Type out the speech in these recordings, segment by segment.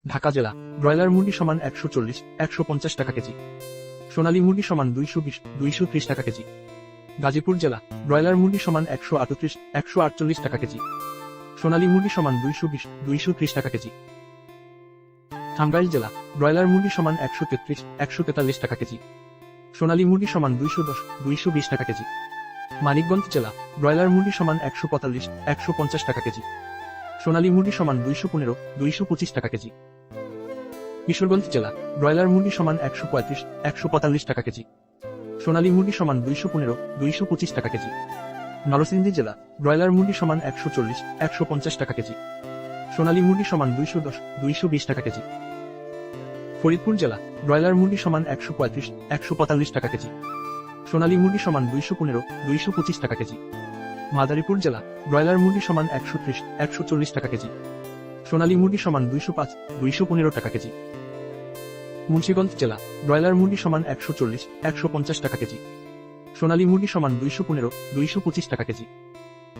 ঢাকা জেলা ব্রয়লার মুরগি সমান 140-150 টাকা কেজি। সোনালী মুরগি সমান 220-230 টাকা কেজি। গাজীপুর জেলা ব্রয়লার মুরগি সমান 138-148 টাকা কেজি। সোনালী মুরগি সমান 220-230 টাকা কেজি। টাঙ্গাইল জেলা ব্রয়লার মুরগি সমান 133-143 টাকা কেজি। সোনালী মুরগি সমান 210-220 টাকা কেজি। মানিকগঞ্জ জেলা ব্রয়লার মুরগি সমান 145-150 টাকা কেজি। সোনালী মুরগি সমান 215-225 টাকা কেজি। কিশোরগঞ্জ জেলা ব্রয়লার মুরগি সমান 135-145 টাকা কেজি। সোনালী মুরগি সমান 215-225 টাকা কেজি। নরসিংদী জেলা ব্রয়লার মুরগি সমান 140-150 টাকা কেজি। সোনালী মুরগি সমান 210-220 টাকা কেজি। ফরিদপুর জেলা ব্রয়লার মুরগি সমান 135-145 টাকা কেজি। সোনালী মুরগি সমান 215-225 টাকা কেজি। মাদারীপুর জেলা ব্রয়লার মুরগি সমান 130-140 টাকা কেজি। সোনালী মুরগি সমান 205-215 টাকা কেজি। মুন্সিগঞ্জ জেলা ব্রয়লার মুরগি সমান 140-150 টাকা কেজি। সোনালী মুরগি সমান 215-225 টাকা কেজি।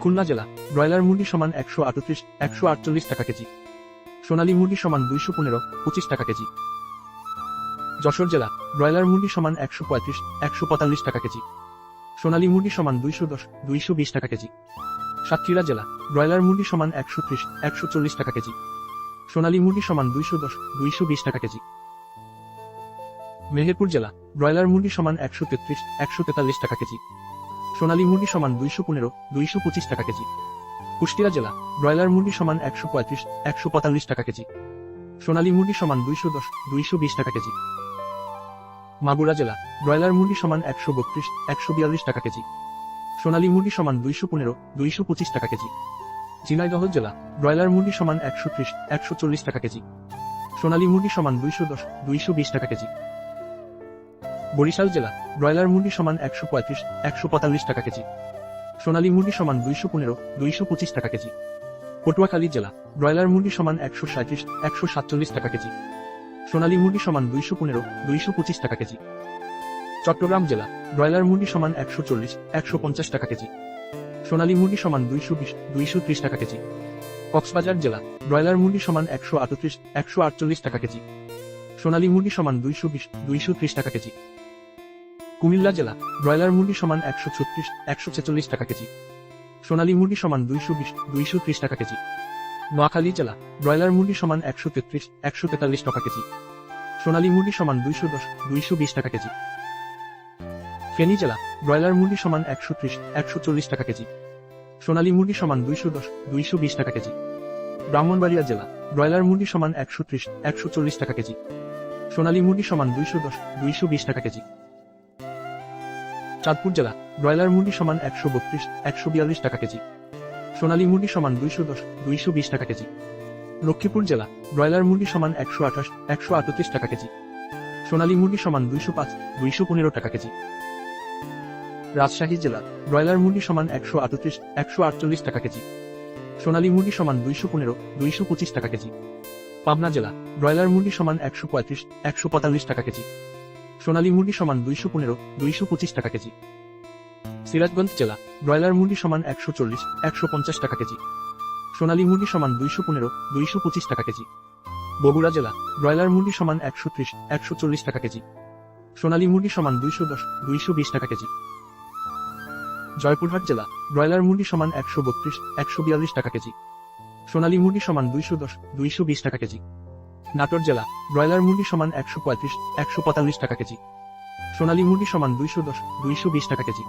খুলনা জেলা ব্রয়লার মুরগি সমান 138-148 টাকা কেজি। সোনালী মুরগি সমান 215-25 টাকা কেজি। যশোর জেলা ব্রয়লার মুরগি সমান 135-145 টাকা কেজি। সোনালী মুরগি সমান 210-220 টাকা কেজি। সাতক্ষীরা জেলা ব্রয়লার মুরগি সমান 130-140 টাকা কেজি। সোনালী মুরগি সমান 210-220 টাকা কেজি। মেহেরপুর জেলা ব্রয়লার মুরগি সমান 133-143 টাকা কেজি। সোনালী মুরগি সমান 215-225 টাকা কেজি। কুষ্টিয়া জেলা ব্রয়লার মুরগি সমান 135-145 টাকা কেজি। সোনালী মুরগি সমান 210-220 টাকা কেজি। মাগুরা জেলা ব্রয়লার মুরগি সমান 132-142 টাকা কেজি। সোনালী মুরগি সমান 215-225 টাকা কেজি। ঝিনাইদহ জেলা ব্রয়লার মুরগি সমান 130-140 টাকা কেজি। সোনালী মুরগি সমান 210-220 টাকা কেজি। বরিশাল জেলা ব্রয়লার মুরগি সমান 135-145 টাকা কেজি। সোনালী মুরগি সমান 215-225 টাকা কেজি। পটুয়াখালী জেলা ব্রয়লার মুরগি সমান 137-147 টাকা কেজি। সোনালী মুরগি সমান 215-225 টাকা কেজি। চট্টগ্রাম জেলা ব্রয়লার মুরগি সমান 140-150 টাকা কেজি। সোনালী মুরগি সমান 220-230 টাকা কেজি। কক্সবাজার জেলা ব্রয়লার মুরগি সমান 138-148 টাকা কেজি। সোনালী মুরগি সমান 220-230 টাকা কেজি। কুমিল্লা জেলা ব্রয়লার মুরগি সমান 136-146 টাকা কেজি। সোনালী মুরগি সমান 220-230 টাকা কেজি। নোয়াখালী জেলা ব্রয়লার মুরগি সমান 133-143 টাকা কেজি। সোনালী মুরগি সমান 210-220 টাকা কেজি। ফেনী জেলা ব্রয়লার মুরগি সমান 130-140 টাকা কেজি। সোনালী মুরগি সমান 210-220 টাকা কেজি। ব্রাহ্মণবাড়িয়া জেলা ব্রয়লার মুরগি সমান 130-140 টাকা কেজি। সোনালী মুরগি সমান 210-220 টাকা কেজি। চাঁদপুর জেলা ব্রয়লার মুরগি সমান 132-142 টাকা কেজি। সোনালী মুরগি সমান 210-220 টাকা কেজি। লক্ষ্মীপুর জেলা ব্রয়লার মুরগি সমান 128-138 টাকা কেজি। সোনালী মুরগি সমান 205-215 টাকা কেজি। রাজশাহী জেলা ব্রয়লার মুরগি সমান 138-148 টাকা কেজি। সোনালী মুরগি সমান 215-225 টাকা কেজি। পাবনা জেলা ব্রয়লার মুরগি সমান 135-145 টাকা কেজি। সোনালী মুরগি সমান 215-225 টাকা কেজি। সিরাজগঞ্জ জেলা ব্রয়লার মুরগি সমান 140-150 টাকা কেজি। সোনালী মুরগি সমান 215-225 টাকা কেজি। বগুড়া জেলা ব্রয়লার মুরগি সমান 130-140 টাকা কেজি। সোনালী মুরগি সমান 210-220 টাকা কেজি। জয়পুরহাট জেলা ব্রয়লার মুরগি সমান 132-142 টাকা কেজি। সোনালী মুরগি সমান 210-220 টাকা কেজি। নাটোর জেলা ব্রয়লার মুরগি সমান 135-145 টাকা কেজি। সোনালী মুরগি সমান 210-220 টাকা কেজি।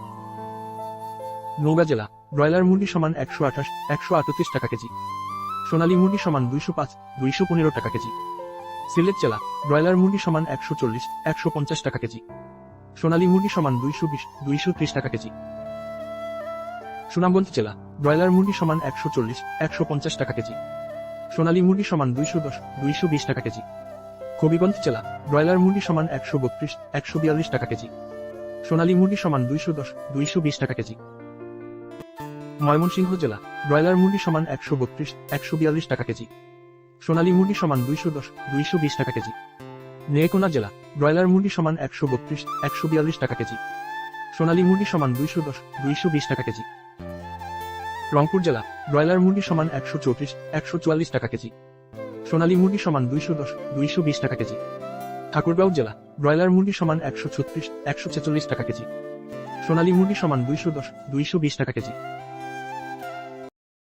নওগাঁ জেলা ব্রয়লার মুরগি সমান 128-138 টাকা কেজি। সোনালী মুরগি সমান 205-215 টাকা কেজি। সিলেট জেলা ব্রয়লার মুরগি সমান 140-150 টাকা কেজি। সোনালী মুরগি সমান 220-230 টাকা কেজি। সুনামগঞ্জ জেলা ব্রয়লার মুরগি সমান 140-150 টাকা কেজি। সোনালী মুরগি সমান 210-220 টাকা কেজি। হবিগঞ্জ জেলা ব্রয়লার মুরগি সমান 132-142 টাকা কেজি। সোনালী মুরগি সমান 210-220 টাকা কেজি। ময়মনসিংহ জেলা ব্রয়লার মুরগি সমান 132-142 টাকা কেজি। সোনালী মুরগি সমান 210-220 টাকা কেজি। নেত্রকোনা জেলা ব্রয়লার মুরগি সমান 132-142 টাকা কেজি। সোনালী মুরগি সমান 210-220 টাকা কেজি। রংপুর জেলা ব্রয়লার মুরগি সমান 134-144 টাকা কেজি। সোনালী মুরগি সমান 210 220 টাকা কেজি। ঠাকুরগাঁও জেলা ব্রয়লার মুরগি সমান 136 146 টাকা কেজি। সোনালী মুরগি সমান 210 220 টাকা কেজি।